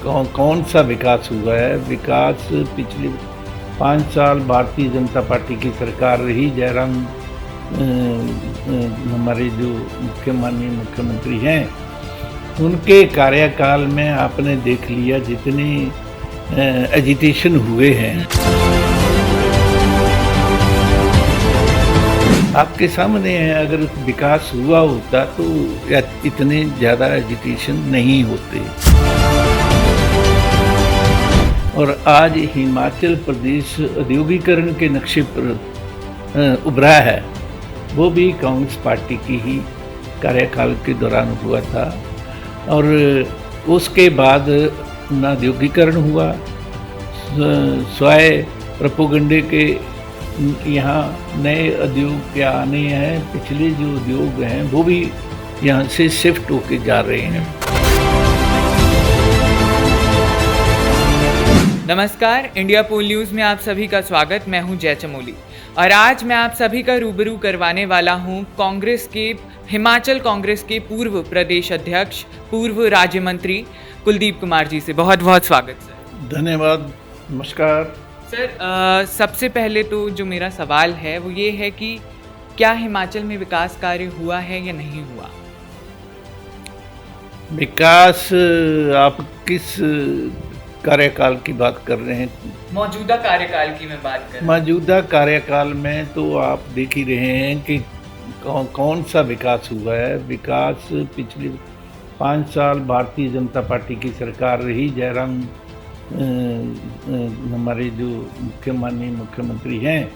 कौन सा विकास हुआ है। विकास पिछले 5 साल भारतीय जनता पार्टी की सरकार रही। जयराम हमारे जो माननीय मुख्यमंत्री हैं, उनके कार्यकाल में आपने देख लिया जितने एजिटेशन हुए हैं। आपके सामने है, अगर विकास हुआ होता तो इतने ज़्यादा एजिटेशन नहीं होते। और आज हिमाचल प्रदेश औद्योगिकरण के नक्शे पर उभरा है, वो भी कांग्रेस पार्टी की ही कार्यकाल के दौरान हुआ था। और उसके बाद ना औद्योगिकरण हुआ, स्वाय प्रोपेगेंडे के यहाँ नए उद्योग क्या आने हैं। पिछले जो उद्योग हैं वो भी यहाँ से शिफ्ट होके जा रहे हैं। नमस्कार, इंडिया पोल न्यूज़ में आप सभी का स्वागत। मैं हूं जय चमोली और आज मैं आप सभी का रूबरू करवाने वाला हूं हिमाचल कांग्रेस के पूर्व प्रदेश अध्यक्ष, पूर्व राज्य मंत्री कुलदीप कुमार जी से। बहुत बहुत स्वागत सर। धन्यवाद, नमस्कार सर। सबसे पहले तो जो मेरा सवाल है वो ये है कि क्या हिमाचल में विकास कार्य हुआ है या नहीं हुआ? विकास आप किस कार्यकाल की बात कर रहे हैं? मौजूदा कार्यकाल की मैं बात कर रहा हूं। मौजूदा कार्यकाल में तो आप देख ही रहे हैं कि कौन सा विकास हुआ है। विकास पिछले 5 साल भारतीय जनता पार्टी की सरकार रही। जयराम हमारे जो माननीय मुख्यमंत्री हैं,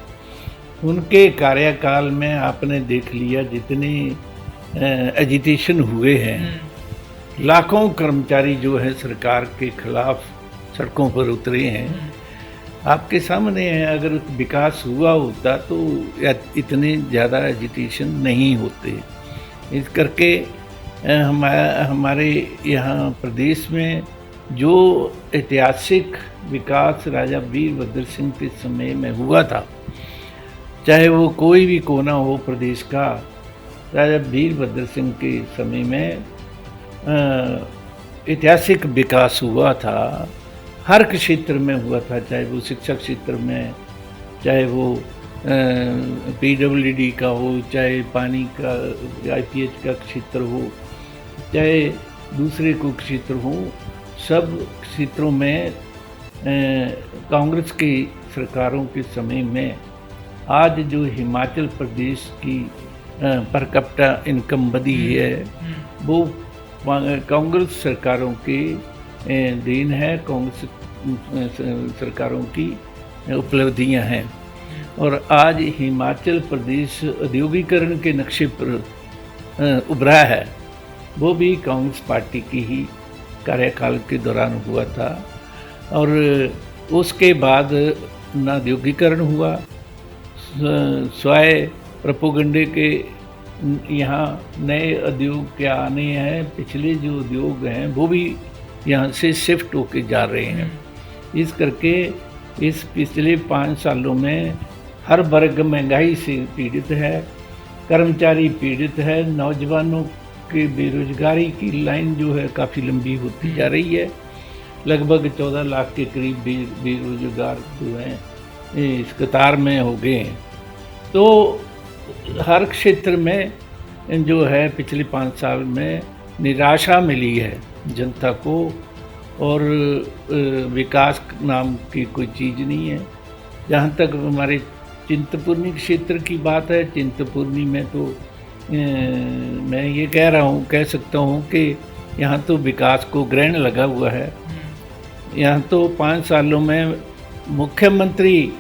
उनके कार्यकाल में आपने देख लिया जितने एजिटेशन हुए हैं। लाखों कर्मचारी जो है सरकार के खिलाफ सड़कों पर उतरे हैं। आपके सामने है, अगर विकास हुआ होता तो इतने ज़्यादा एजिटेशन नहीं होते। इस करके हमारे यहाँ प्रदेश में जो ऐतिहासिक विकास राजा वीरभद्र सिंह के समय में हुआ था, चाहे वो कोई भी कोना हो प्रदेश का, राजा वीरभद्र सिंह के समय में ऐतिहासिक विकास हुआ था। हर क्षेत्र में हुआ था, चाहे वो शिक्षा क्षेत्र में, चाहे वो PWD का हो, चाहे पानी का IPH का क्षेत्र हो, चाहे दूसरे को क्षेत्र हो। सब क्षेत्रों में कांग्रेस की सरकारों के समय में आज जो हिमाचल प्रदेश की पर कैपिटा इनकम बढ़ी है, वो कांग्रेस सरकारों के देन है, कांग्रेस सरकारों की उपलब्धियां हैं। और आज हिमाचल प्रदेश औद्योगिकरण के नक्शे पर उभरा है, वो भी कांग्रेस पार्टी की ही कार्यकाल के दौरान हुआ था। और उसके बाद ना औद्योगिकरण हुआ, स्वाय प्रोपेगेंडे के यहाँ नए उद्योग क्या आने हैं। पिछले जो उद्योग हैं वो भी यहाँ से शिफ्ट होके जा रहे हैं। इस करके इस पिछले 5 सालों में हर वर्ग महंगाई से पीड़ित है, कर्मचारी पीड़ित है, नौजवानों की बेरोजगारी की लाइन जो है काफ़ी लंबी होती जा रही है। लगभग 14 लाख के करीब बेरोजगार जो हैं इस कतार में हो गए हैं। तो हर क्षेत्र में जो है पिछले 5 साल में निराशा मिली है जनता को, और विकास नाम की कोई चीज़ नहीं है। जहाँ तक हमारे चिंतपूर्णी क्षेत्र की बात है, चिंतपूर्णी में तो मैं ये कह सकता हूँ कि यहाँ तो विकास को ग्रहण लगा हुआ है। यहाँ तो 5 सालों में मुख्यमंत्री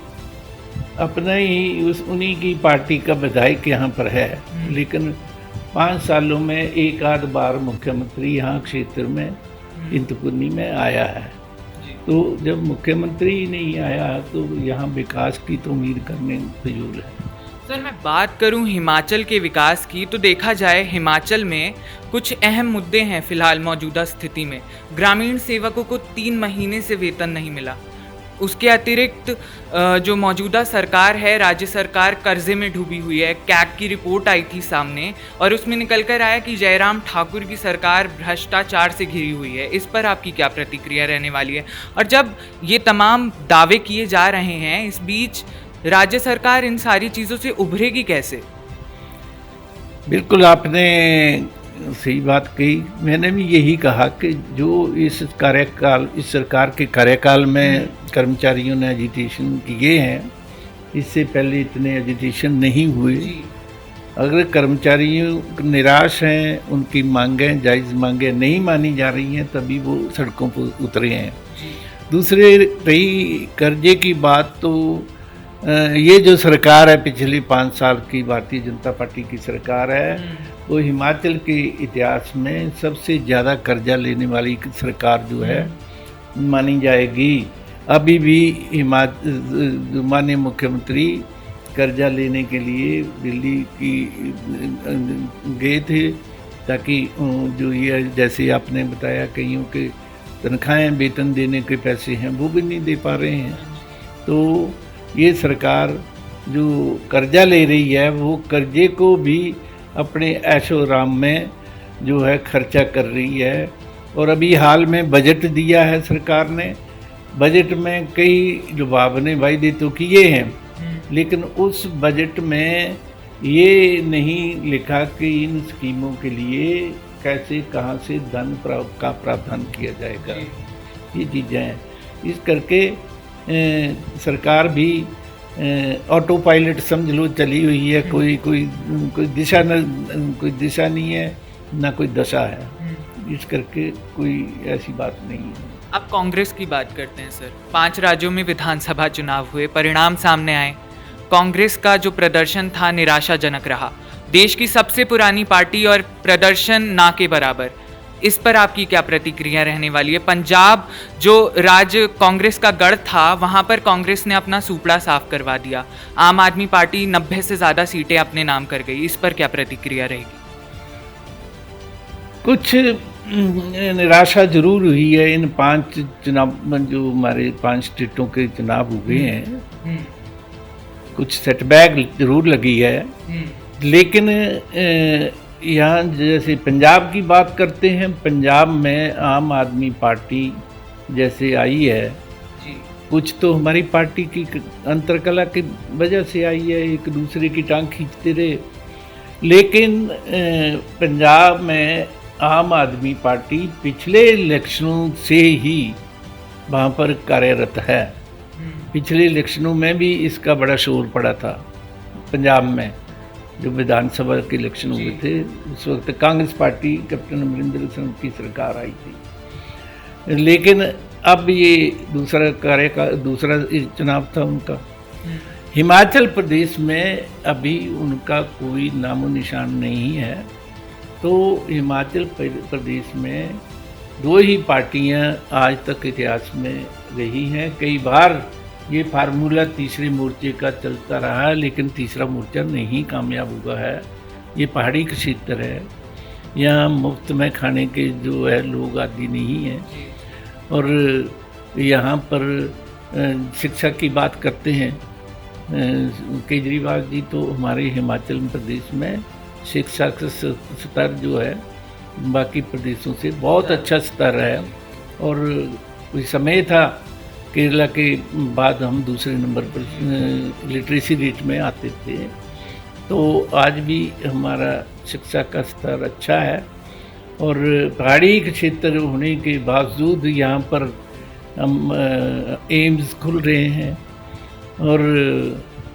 अपना ही उन्हीं की पार्टी का विधायक यहाँ पर है, लेकिन 5 सालों में एक आध बार मुख्यमंत्री यहाँ क्षेत्र में चिंतपूर्णी में आया है। तो जब मुख्यमंत्री नहीं आया तो यहाँ विकास की तो उम्मीद करने फिजूल है। सर, मैं बात करूं हिमाचल के विकास की तो देखा जाए हिमाचल में कुछ अहम मुद्दे हैं। फिलहाल मौजूदा स्थिति में ग्रामीण सेवकों को 3 महीने से वेतन नहीं मिला, उसके अतिरिक्त जो मौजूदा सरकार है, राज्य सरकार कर्जे में डूबी हुई है। कैग की रिपोर्ट आई थी सामने और उसमें निकल कर आया कि जयराम ठाकुर की सरकार भ्रष्टाचार से घिरी हुई है। इस पर आपकी क्या प्रतिक्रिया रहने वाली है? और जब ये तमाम दावे किए जा रहे हैं, इस बीच राज्य सरकार इन सारी चीज़ों से उभरेगी कैसे? बिल्कुल आपने सही बात कही। मैंने भी यही कहा कि जो इस सरकार के कार्यकाल में कर्मचारियों ने एजिटेशन किए हैं, इससे पहले इतने एजिटेशन नहीं हुए। अगर कर्मचारियों निराश हैं, उनकी मांगें जायज़ मांगें नहीं मानी जा रही हैं, तभी वो सड़कों पर उतरे हैं। दूसरे रही कर्जे की बात, तो ये जो सरकार है पिछले 5 साल की भारतीय जनता पार्टी की सरकार है, वो हिमाचल के इतिहास में सबसे ज़्यादा कर्जा लेने वाली सरकार जो है मानी जाएगी। अभी भी माननीय मुख्यमंत्री कर्जा लेने के लिए दिल्ली की गए थे, ताकि जो ये जैसे आपने बताया कईयों के तनख्वाहें वेतन देने के पैसे हैं वो भी नहीं दे पा रहे हैं। तो ये सरकार जो कर्जा ले रही है, वो कर्जे को भी अपने ऐशो आराम में जो है खर्चा कर रही है। और अभी हाल में बजट दिया है सरकार ने, बजट में कई लुभावने वायदे तो किए हैं, लेकिन उस बजट में ये नहीं लिखा कि इन स्कीमों के लिए कैसे कहाँ से धन का प्रावधान किया जाएगा। ये चीज़ें हैं। इस करके सरकार भी ऑटो पायलट समझ लो चली हुई है। कोई दिशा नहीं है, ना कोई दशा है। इस करके कोई ऐसी बात नहीं है। अब कांग्रेस की बात करते हैं सर। 5 राज्यों में विधानसभा चुनाव हुए, परिणाम सामने आए। कांग्रेस का जो प्रदर्शन था निराशाजनक रहा। देश की सबसे पुरानी पार्टी और प्रदर्शन ना के बराबर। इस पर आपकी क्या प्रतिक्रिया रहने वाली है? पंजाब जो राज्य कांग्रेस का गढ़ था, वहां पर कांग्रेस ने अपना सूपड़ा साफ करवा दिया। आम आदमी पार्टी 90 से ज़्यादा सीटें अपने नाम कर गई। इस पर क्या प्रतिक्रिया रहेगी? कुछ निराशा जरूर हुई है। इन 5 चुनाव जो हमारे 5 स्टेटों के चुनाव हुए हैं, कुछ सेटबैक जरूर लगी है। लेकिन यहाँ जैसे पंजाब की बात करते हैं, पंजाब में आम आदमी पार्टी जैसे आई है, कुछ तो हमारी पार्टी की अंतरकला की वजह से आई है, एक दूसरे की टांग खींचते रहे। लेकिन पंजाब में आम आदमी पार्टी पिछले इलेक्शनों से ही वहाँ पर कार्यरत है। पिछले इलेक्शनों में भी इसका बड़ा शोर पड़ा था पंजाब में। जो विधानसभा के इलेक्शन हुए थे, उस वक्त कांग्रेस पार्टी कैप्टन अमरिंदर सिंह की सरकार आई थी। लेकिन अब ये दूसरा चुनाव था उनका। हिमाचल प्रदेश में अभी उनका कोई नामो निशान नहीं है। तो हिमाचल प्रदेश में 2 ही पार्टियां आज तक इतिहास में रही हैं। कई बार ये फार्मूला तीसरे मोर्चे का चलता रहा है, लेकिन तीसरा मोर्चा नहीं कामयाब हुआ है। ये पहाड़ी क्षेत्र है, यहाँ मुफ्त में खाने के जो है लोग आदि नहीं हैं। और यहाँ पर शिक्षा की बात करते हैं, केजरीवाल जी तो हमारे हिमाचल प्रदेश में शिक्षा का स्तर जो है बाकी प्रदेशों से बहुत अच्छा स्तर है। और कोई समय था केरला के बाद हम दूसरे नंबर पर लिटरेसी रेट में आते थे। तो आज भी हमारा शिक्षा का स्तर अच्छा है। और पहाड़ी क्षेत्र होने के बावजूद यहाँ पर हम एम्स खुल रहे हैं और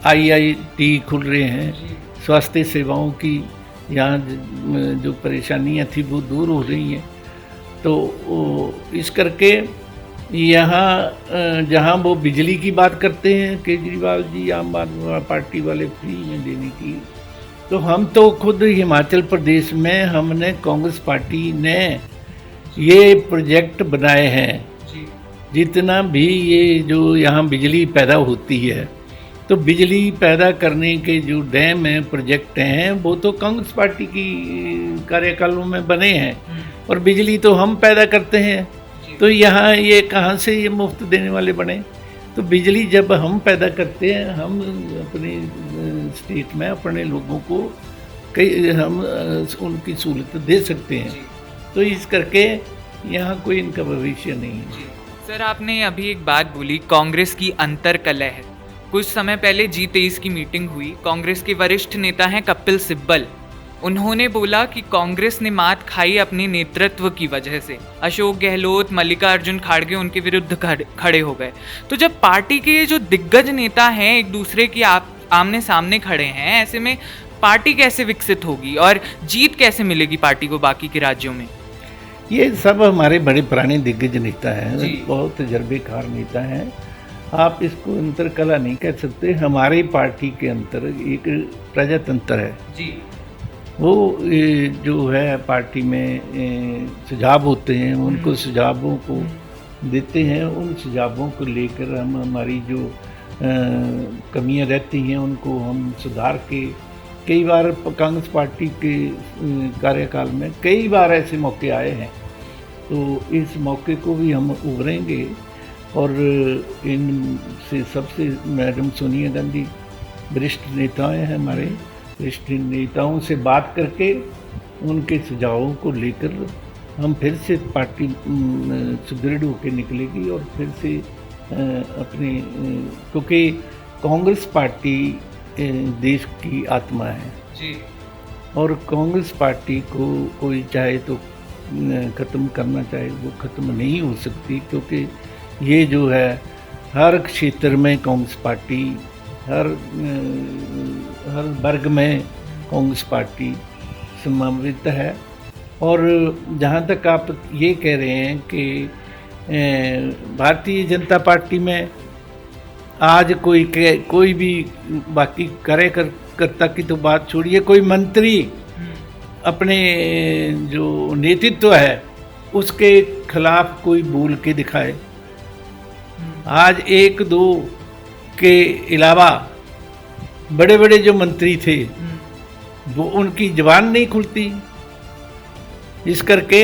IIT खुल रहे हैं। स्वास्थ्य सेवाओं की यहाँ जो परेशानियाँ थी वो दूर हो रही हैं। तो इस करके यहाँ जहाँ वो बिजली की बात करते हैं केजरीवाल जी, आम आदमी पार्टी वाले फ्री में देने की, तो हम तो खुद हिमाचल प्रदेश में हमने कांग्रेस पार्टी ने ये प्रोजेक्ट बनाए हैं। जितना भी ये जो यहाँ बिजली पैदा होती है, तो बिजली पैदा करने के जो डैम हैं, प्रोजेक्ट हैं, वो तो कांग्रेस पार्टी की कार्यकालों में बने हैं और बिजली तो हम पैदा करते हैं। तो यहाँ ये कहाँ से ये मुफ्त देने वाले बने? तो बिजली जब हम पैदा करते हैं, हम अपने स्टेट में अपने लोगों को कई हम उनकी सहूलत दे सकते हैं। तो इस करके यहाँ कोई इनका भविष्य नहीं है। सर, आपने अभी एक बात बोली, कांग्रेस की अंतर्कलह है। कुछ समय पहले G23 की मीटिंग हुई। कांग्रेस के वरिष्ठ नेता हैं कपिल सिब्बल। उन्होंने बोला कि कांग्रेस ने मात खाई अपने नेतृत्व की वजह से। अशोक गहलोत, मल्लिकार्जुन खड़गे उनके विरुद्ध खड़े हो गए। तो जब पार्टी के जो दिग्गज नेता हैं एक दूसरे की आमने सामने खड़े हैं, ऐसे में पार्टी कैसे विकसित होगी और जीत कैसे मिलेगी पार्टी को बाकी के राज्यों में? ये सब हमारे बड़े पुराने दिग्गज नेता हैं, बहुत तजर्बेकार नेता हैं। आप इसको अंतरकला नहीं कह सकते। हमारी पार्टी के अंतर एक प्रजातंत्र है जी। वो जो है पार्टी में सुझाव होते हैं, उनको सुझावों को देते हैं। उन सुझावों को लेकर हम हमारी जो कमियां रहती हैं उनको हम सुधार के, कई बार कांग्रेस पार्टी के कार्यकाल में कई बार ऐसे मौके आए हैं, तो इस मौके को भी हम उभरेंगे। और इनसे सबसे मैडम सोनिया गांधी वरिष्ठ नेता हैं हमारे, वरिष्ठ नेताओं से बात करके उनके सुझावों को लेकर हम फिर से पार्टी सुदृढ़ होकर निकलेगी और फिर से अपने, क्योंकि कांग्रेस पार्टी देश की आत्मा है जी। और कांग्रेस पार्टी को कोई चाहे तो ख़त्म करना चाहे वो ख़त्म नहीं हो सकती, क्योंकि ये जो है हर क्षेत्र में कांग्रेस पार्टी, हर वर्ग में कांग्रेस पार्टी समावित है। और जहाँ तक आप ये कह रहे हैं कि भारतीय जनता पार्टी में आज कोई भी बाकी कार्यकर्ता की तो बात छोड़िए, कोई मंत्री अपने जो नेतृत्व है उसके खिलाफ कोई बोल के दिखाए। आज एक दो के अलावा बड़े बड़े जो मंत्री थे वो उनकी जुबान नहीं खुलती। इस करके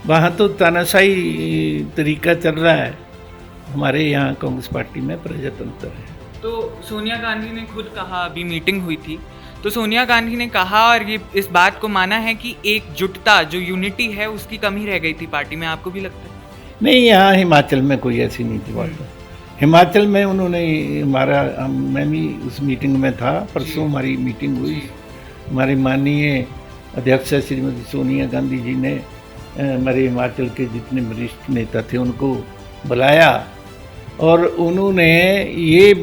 वहाँ तो तानाशाही तरीका चल रहा है। हमारे यहाँ कांग्रेस पार्टी में प्रजातंत्र है। तो सोनिया गांधी ने खुद कहा, अभी मीटिंग हुई थी तो सोनिया गांधी ने कहा और ये इस बात को माना है कि एकजुटता जो यूनिटी है उसकी कमी रह गई थी पार्टी में। आपको भी लगता है? नहीं, यहाँ हिमाचल में कोई ऐसी नहीं थी बात। हिमाचल में उन्होंने मैं भी उस मीटिंग में था, परसों हमारी मीटिंग हुई। हमारी माननीय अध्यक्ष श्रीमती सोनिया गांधी जी ने हमारे हिमाचल के जितने वरिष्ठ नेता थे उनको बुलाया और उन्होंने ये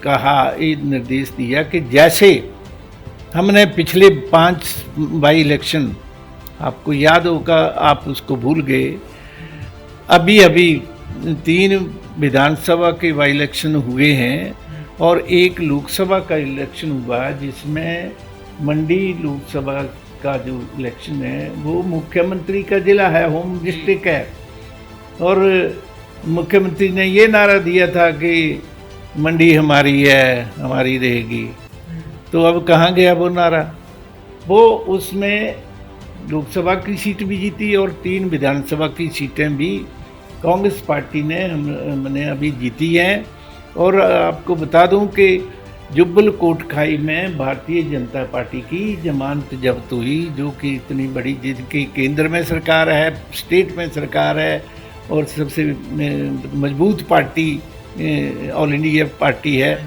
कहा, ये निर्देश दिया कि जैसे हमने पिछले 5 बाई इलेक्शन, आपको याद होगा, आप उसको भूल गए, अभी 3 विधानसभा के बाई इलेक्शन हुए हैं और एक लोकसभा का इलेक्शन हुआ, जिसमें मंडी लोकसभा का जो इलेक्शन है वो मुख्यमंत्री का जिला है, होम डिस्ट्रिक्ट है। और मुख्यमंत्री ने ये नारा दिया था कि मंडी हमारी है, हमारी रहेगी। तो अब कहाँ गया वो नारा? वो उसमें लोकसभा की सीट भी जीती और 3 विधानसभा की सीटें भी कांग्रेस पार्टी ने हमने अभी जीती हैं। और आपको बता दूं कि जुब्बल कोटखाई में भारतीय जनता पार्टी की जमानत जब्त हुई, जो कि इतनी बड़ी, जिनकी केंद्र में सरकार है, स्टेट में सरकार है और सबसे मजबूत पार्टी ऑल इंडिया पार्टी है,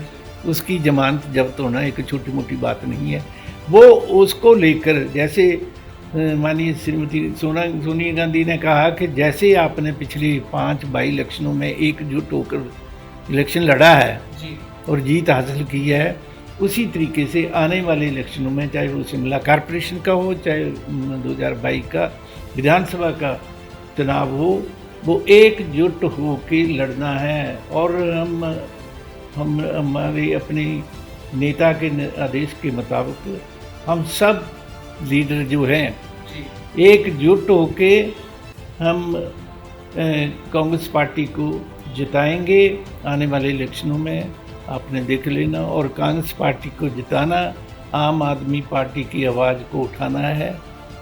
उसकी जमानत जब्त होना एक छोटी मोटी बात नहीं है। वो उसको लेकर, जैसे माननीय श्रीमती सोनिया गांधी ने कहा कि जैसे आपने पिछले 5 बाई इलेक्शनों में एकजुट होकर इलेक्शन लड़ा है जी और जीत हासिल की है, उसी तरीके से आने वाले इलेक्शनों में, चाहे वो शिमला कॉरपोरेशन का हो, चाहे 2022 का विधानसभा का चुनाव हो, वो एकजुट हो के लड़ना है। और हम हमारे अपने नेता के आदेश के मुताबिक हम सब लीडर जो हैं एकजुट होके हम कांग्रेस पार्टी को जिताएंगे आने वाले इलेक्शनों में। आपने देख लेना। और कांग्रेस पार्टी को जिताना, आम आदमी पार्टी की आवाज़ को उठाना है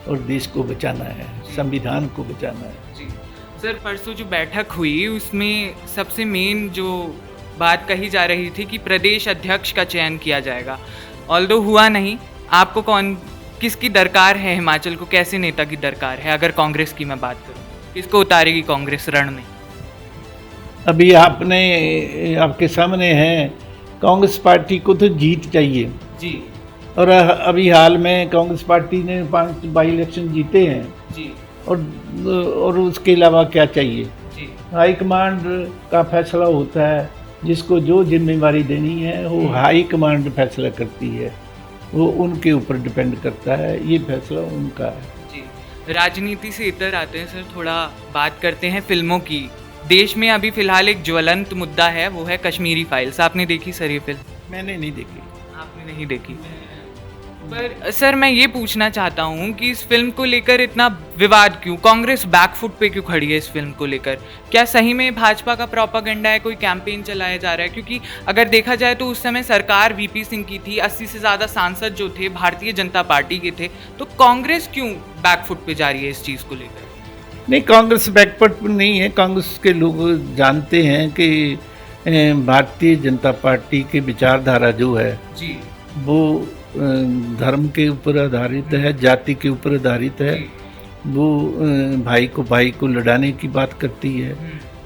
और देश को बचाना है, संविधान को बचाना है। जी सर, परसों जो बैठक हुई उसमें सबसे मेन जो बात कही जा रही थी कि प्रदेश अध्यक्ष का चयन किया जाएगा, ऑल्दो हुआ नहीं। आपको किसकी दरकार है, हिमाचल को कैसे नेता की दरकार है? अगर कांग्रेस की मैं बात करूं, किसको उतारेगी कांग्रेस रण में? अभी आपके सामने है, कांग्रेस पार्टी को तो जीत चाहिए जी। और अभी हाल में कांग्रेस पार्टी ने 5 बाई इलेक्शन जीते हैं जी। और उसके अलावा क्या चाहिए? जी। हाईकमांड का फैसला होता है, जिसको जो जिम्मेवारी देनी है वो हाई कमांड फैसला करती है, वो उनके ऊपर डिपेंड करता है, ये फैसला उनका है। जी। राजनीति से इधर आते हैं सर, थोड़ा बात करते हैं फिल्मों की। देश में अभी फिलहाल एक ज्वलंत मुद्दा है, वो है कश्मीरी फाइल्स। आपने देखी सर ये फिल्म? मैंने नहीं देखी। आपने नहीं देखी? पर सर मैं ये पूछना चाहता हूँ कि इस फिल्म को लेकर इतना विवाद क्यों? कांग्रेस बैकफुट पे क्यों खड़ी है इस फिल्म को लेकर? क्या सही में भाजपा का प्रोपागेंडा है, कोई कैंपेन चलाया जा रहा है? क्योंकि अगर देखा जाए तो उस समय सरकार वीपी सिंह की थी, 80 से ज़्यादा सांसद जो थे भारतीय जनता पार्टी के थे, तो कांग्रेस क्यों बैकफुट पे जा रही है इस चीज़ को लेकर? नहीं, कांग्रेस बैकफुट पर नहीं है। कांग्रेस के लोग जानते हैं कि भारतीय जनता पार्टी की विचारधारा जो है जी, वो धर्म के ऊपर आधारित है, जाति के ऊपर आधारित है। वो भाई को लड़ाने की बात करती है।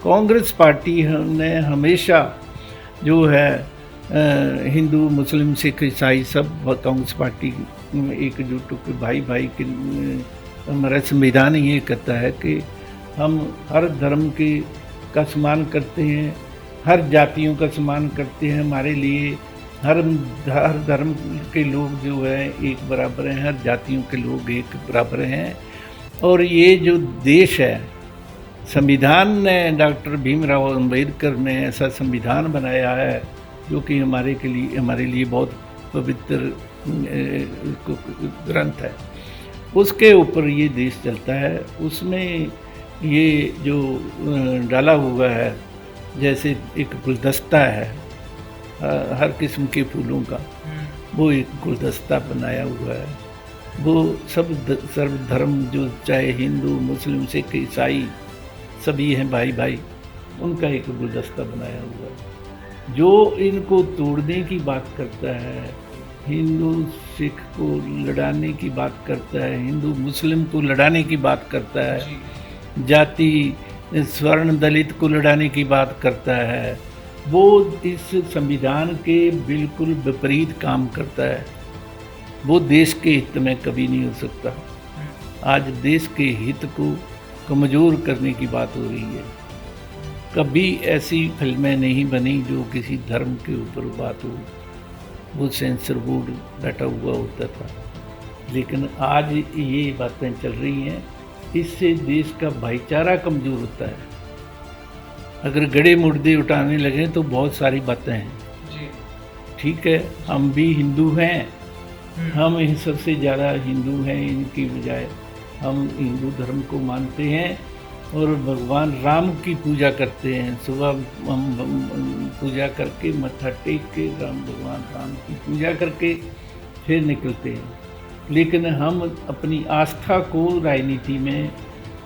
कांग्रेस पार्टी ने हमेशा जो है हिंदू, मुस्लिम, सिख, ईसाई सब कांग्रेस पार्टी एकजुट होकर भाई के हमारा संविधान ये कहता है कि हम हर धर्म का सम्मान करते हैं, हर जातियों का सम्मान करते हैं। हमारे लिए हर धर्म के लोग जो है एक बराबर हैं, हर जातियों के लोग एक बराबर हैं। और ये जो देश है, संविधान ने, डॉक्टर भीमराव अंबेडकर ने ऐसा संविधान बनाया है जो कि हमारे लिए बहुत पवित्र ग्रंथ है। उसके ऊपर ये देश चलता है। उसमें ये जो डाला हुआ है, जैसे एक गुलदस्ता है हर किस्म के फूलों का, वो एक गुलदस्ता बनाया हुआ है। वो सर्व धर्म, जो चाहे हिंदू, मुस्लिम, सिख, ईसाई सभी हैं भाई, उनका एक गुलदस्ता बनाया हुआ है। जो इनको तोड़ने की बात करता है, हिंदू सिख को लड़ाने की बात करता है, हिंदू मुस्लिम को लड़ाने की बात करता है, जाति स्वर्ण दलित को लड़ाने की बात करता है, वो इस संविधान के बिल्कुल विपरीत काम करता है। वो देश के हित में कभी नहीं हो सकता। आज देश के हित को कमज़ोर करने की बात हो रही है। कभी ऐसी फिल्में नहीं बनी जो किसी धर्म के ऊपर बात हो, वो सेंसर बोर्ड बैठा हुआ होता था। लेकिन आज ये बातें चल रही हैं, इससे देश का भाईचारा कमज़ोर होता है। अगर गड़े मुर्दे उठाने लगे तो बहुत सारी बातें हैं जी। ठीक है, हम भी हिंदू हैं, हम सबसे ज़्यादा हिंदू हैं इनकी बजाय। हम हिंदू धर्म को मानते हैं और भगवान राम की पूजा करते हैं। सुबह हम पूजा करके, मत्था टेक के भगवान राम की पूजा करके फिर निकलते हैं। लेकिन हम अपनी आस्था को राजनीति में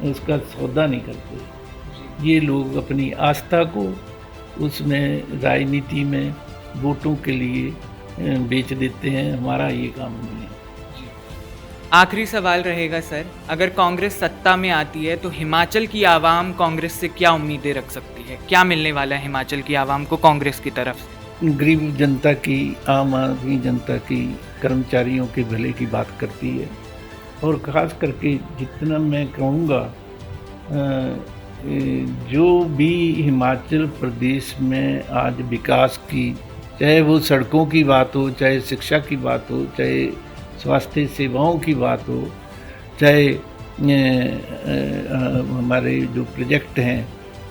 उसका सौदा नहीं करते। ये लोग अपनी आस्था को उसमें राजनीति में वोटों के लिए बेच देते हैं। हमारा ये काम नहीं है। आखिरी सवाल रहेगा सर, अगर कांग्रेस सत्ता में आती है तो हिमाचल की आवाम कांग्रेस से क्या उम्मीदें रख सकती है? क्या मिलने वाला है हिमाचल की आवाम को कांग्रेस की तरफ से? गरीब जनता की, आम आदमी जनता की, कर्मचारियों के भले की बात करती है। और ख़ास करके जितना मैं कहूँगा, जो भी हिमाचल प्रदेश में आज विकास की, चाहे वो सड़कों की बात हो, चाहे शिक्षा की बात हो, चाहे स्वास्थ्य सेवाओं की बात हो, चाहे हमारे जो प्रोजेक्ट हैं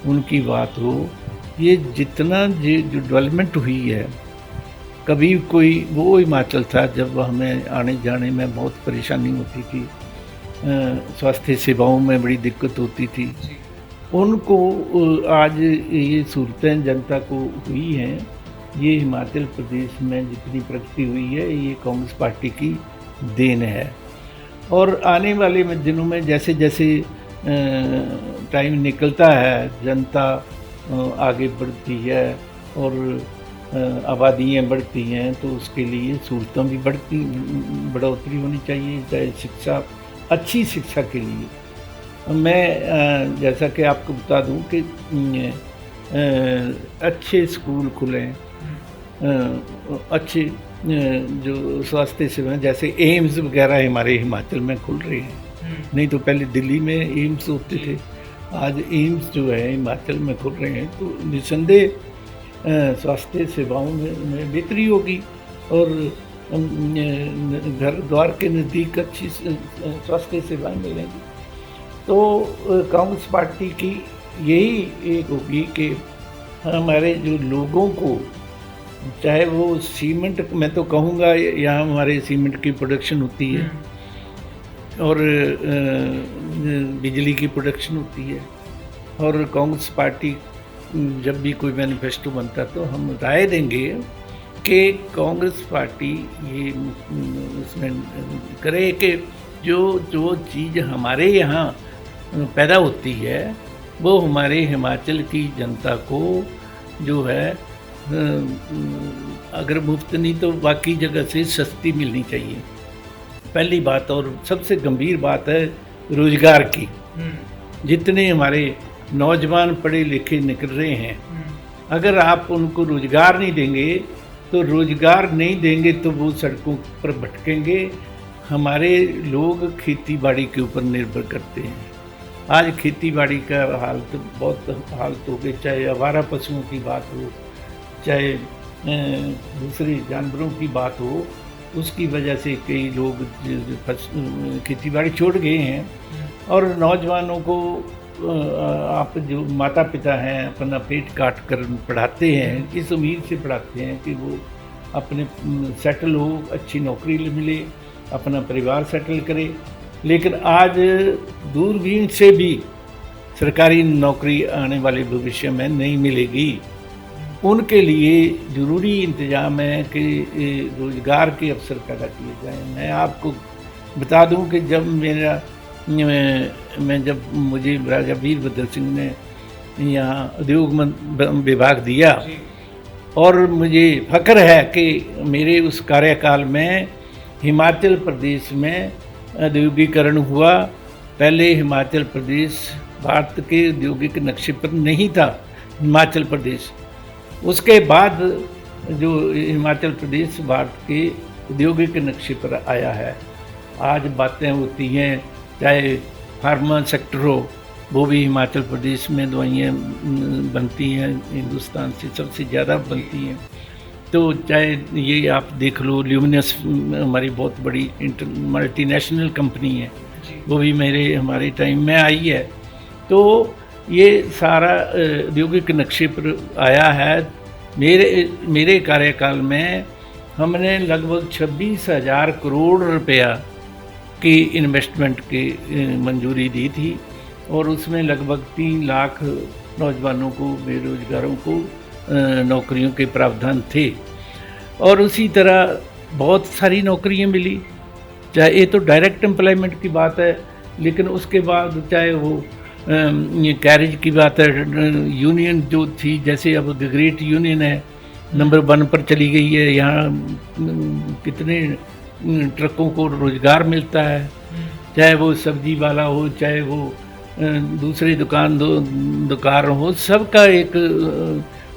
उनकी बात हो, ये जितना जो डेवलपमेंट हुई है, कभी कोई वो हिमाचल था जब हमें आने जाने में बहुत परेशानी होती थी, स्वास्थ्य सेवाओं में बड़ी दिक्कत होती थी। उनको आज ये सूरतें जनता को हुई हैं, ये हिमाचल प्रदेश में जितनी प्रगति हुई है ये कांग्रेस पार्टी की देन है। और आने वाले दिनों में जैसे जैसे टाइम निकलता है, जनता आगे बढ़ती है और आबादियाँ बढ़ती हैं तो उसके लिए सहूलतें भी बढ़ोतरी होनी चाहिए, चाहे शिक्षा, अच्छी शिक्षा के लिए। मैं जैसा कि आपको बता दूं कि अच्छे स्कूल खुलें, अच्छे जो स्वास्थ्य सेवाएं जैसे एम्स वगैरह हमारे हिमाचल में खुल रहे हैं। नहीं तो पहले दिल्ली में एम्स होते थे, आज एम्स जो है हिमाचल में खुल रहे हैं, तो निसंदेह स्वास्थ्य सेवाओं में बेहतरी होगी और घर द्वार के नज़दीक अच्छी स्वास्थ्य सेवाएं मिलेंगी। तो कांग्रेस पार्टी की यही एक होगी कि हमारे जो लोगों को, चाहे वो सीमेंट, मैं तो कहूँगा यहाँ हमारे सीमेंट की प्रोडक्शन होती है और बिजली की प्रोडक्शन होती है, और कांग्रेस पार्टी जब भी कोई मैनिफेस्टो बनता तो हम राय देंगे कि कांग्रेस पार्टी ये उसमें करे कि जो चीज़ हमारे यहाँ पैदा होती है वो हमारे हिमाचल की जनता को जो है अगर मुफ्त नहीं तो बाकी जगह से सस्ती मिलनी चाहिए, पहली बात। और सबसे गंभीर बात है रोजगार की। जितने हमारे नौजवान पढ़े लिखे निकल रहे हैं, अगर आप उनको रोजगार नहीं देंगे तो वो सड़कों पर भटकेंगे। हमारे लोग खेती बाड़ी के ऊपर निर्भर करते हैं। आज खेती बाड़ी का हालत बहुत हालत हो गई, चाहे आवारा पशुओं की बात हो, चाहे दूसरे जानवरों की बात हो, उसकी वजह से कई लोग खेती बाड़ी छोड़ गए हैं। और नौजवानों को आप जो माता पिता हैं अपना पेट काट कर पढ़ाते हैं, इस उम्मीद से पढ़ाते हैं कि वो अपने सेटल हो, अच्छी नौकरी मिले, अपना परिवार सेटल करे। लेकिन आज दूरबीन से भी सरकारी नौकरी आने वाले भविष्य में नहीं मिलेगी। उनके लिए ज़रूरी इंतज़ाम है कि रोज़गार के अवसर पैदा किए जाएं। मैं आपको बता दूं कि जब मुझे राजा वीरभद्र सिंह ने यहाँ उद्योग विभाग दिया, और मुझे फ़ख्र है कि मेरे उस कार्यकाल में हिमाचल प्रदेश में औद्योगिकरण हुआ। पहले हिमाचल प्रदेश भारत के औद्योगिक नक्शे पर नहीं था, हिमाचल प्रदेश। उसके बाद जो हिमाचल प्रदेश भारत के औद्योगिक नक्शे पर आया है। आज बातें होती हैं, चाहे फार्मा सेक्टर हो, वो भी हिमाचल प्रदेश में दवाइयाँ बनती हैं, हिंदुस्तान से सबसे ज़्यादा बनती हैं। तो चाहे ये आप देख लो, ल्यूमिनस हमारी बहुत बड़ी मल्टीनेशनल कंपनी है, वो भी हमारे टाइम में आई है। तो ये सारा औद्योगिक नक्शे पर आया है। मेरे कार्यकाल में हमने लगभग 26,000 करोड़ रुपया की इन्वेस्टमेंट की मंजूरी दी थी, और उसमें लगभग 3 लाख नौजवानों को, बेरोजगारों को नौकरियों के प्रावधान थे। और उसी तरह बहुत सारी नौकरियां मिली, चाहे ये तो डायरेक्ट एम्प्लॉयमेंट की बात है, लेकिन उसके बाद चाहे वो कैरेज की बात है, यूनियन जो थी, जैसे अब ग्रेट यूनियन है नंबर 1 पर चली गई है। यहाँ कितने ट्रकों को रोज़गार मिलता है, चाहे वो सब्जी वाला हो, चाहे वो दूसरी दुकान हो, सबका एक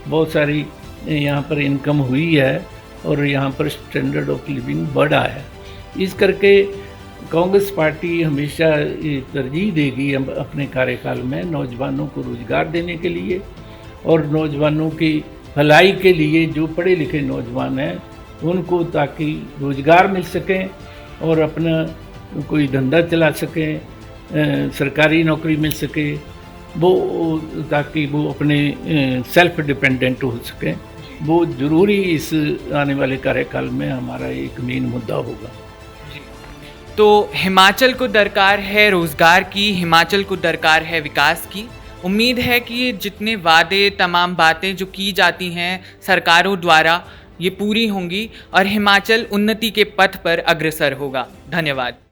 बहुत सारी यहाँ पर इनकम हुई है और यहाँ पर स्टैंडर्ड ऑफ लिविंग बढ़ा है। इस करके कांग्रेस पार्टी हमेशा ये तरजीह देगी अपने कार्यकाल में नौजवानों को रोज़गार देने के लिए, और नौजवानों की भलाई के लिए, जो पढ़े लिखे नौजवान हैं उनको ताकि रोज़गार मिल सकें और अपना कोई धंधा चला सकें, सरकारी नौकरी मिल सके, वो ताकि वो अपने सेल्फ डिपेंडेंट हो सकें। वो ज़रूरी इस आने वाले कार्यकाल में हमारा एक मेन मुद्दा होगा। तो हिमाचल को दरकार है रोज़गार की, हिमाचल को दरकार है विकास की। उम्मीद है कि ये जितने वादे, तमाम बातें जो की जाती हैं सरकारों द्वारा, ये पूरी होंगी और हिमाचल उन्नति के पथ पर अग्रसर होगा। धन्यवाद।